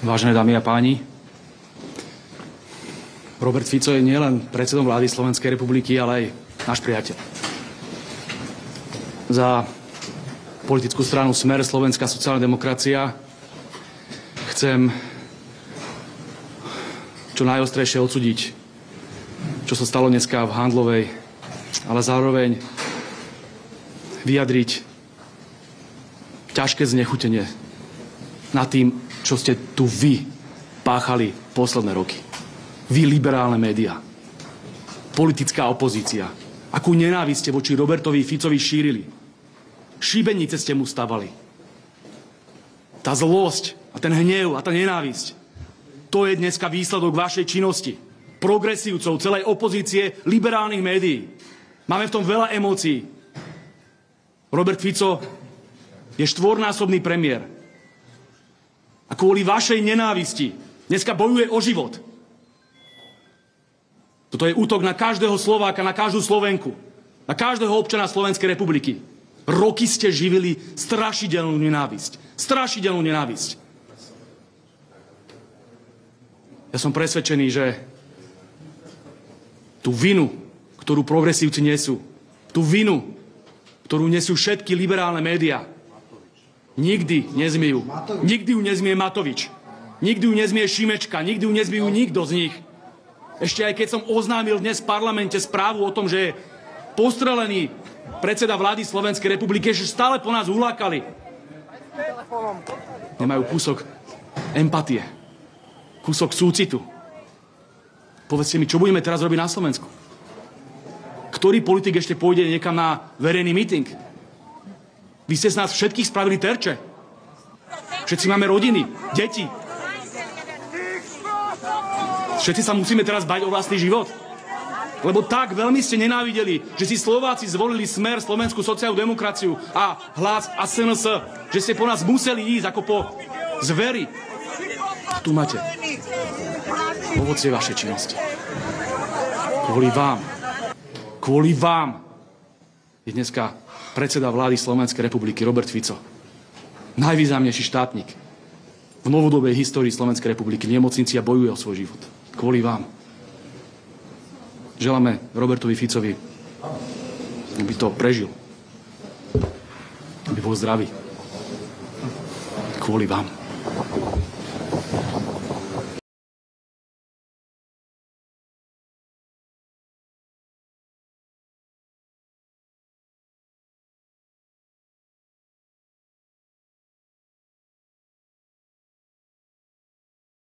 Vážené dámy a páni, Robert Fico je nielen predsedom vlády Slovenskej republiky, ale aj náš priateľ. Za politickú stranu Smer, Slovenská sociálna demokracia, chcem čo najostrejšie odsúdiť, čo sa stalo dneska v Handlovej, ale zároveň vyjadriť ťažké znechutenie nad tým, čo ste tu vy páchali posledné roky. Vy, liberálne médiá, politická opozícia, akú nenávisť ste voči Robertovi Ficovi šírili. Šibenice ste mu stavali. Tá zlosť a ten hnev a tá nenávisť, to je dneska výsledok vašej činnosti. Progresívcov, celej opozície, liberálnych médií. Máme v tom veľa emócií. Robert Fico je štvornásobný premiér. A kvôli vašej nenávisti dneska bojuje o život. Toto je útok na každého Slováka, na každú Slovenku, na každého občana Slovenskej republiky. Roky ste živili strašidelnú nenávisť. Strašidelnú nenávisť. Ja som presvedčený, že tú vinu, ktorú progresívci nesú, tú vinu, ktorú nesú všetky liberálne médiá, nikdy nezmiejú. Nikdy ju nezmie Matovič. Nikdy ju nezmie Šimečka. Nikdy ju nezmiejú nikto z nich. Ešte aj keď som oznámil dnes v parlamente správu o tom, že je postrelený predseda vlády Slovenskej republiky, že stále po nás hulákali. Nemajú kúsok empatie. Kúsok súcitu. Povedzte mi, čo budeme teraz robiť na Slovensku? Ktorý politik ešte pôjde niekam na verejný meeting? Vy ste z nás všetkých spravili terče. Všetci máme rodiny, deti. Všetci sa musíme teraz bať o vlastný život. Lebo tak veľmi ste nenávideli, že si Slováci zvolili Smer, Slovenskú sociálnu demokraciu a Hlas a SNS, že ste po nás museli ísť ako po zveri. Tu máte ovocie vašej činnosti. Kvôli vám je dneska predseda vlády Slovenskej republiky Robert Fico. Najvýznamnejší štátnik v novodobej histórii Slovenskej republiky v nemocnici a bojuje o svoj život. Kvôli vám. Želáme Robertovi Ficovi, aby to prežil. Aby bol zdravý. Kvôli vám.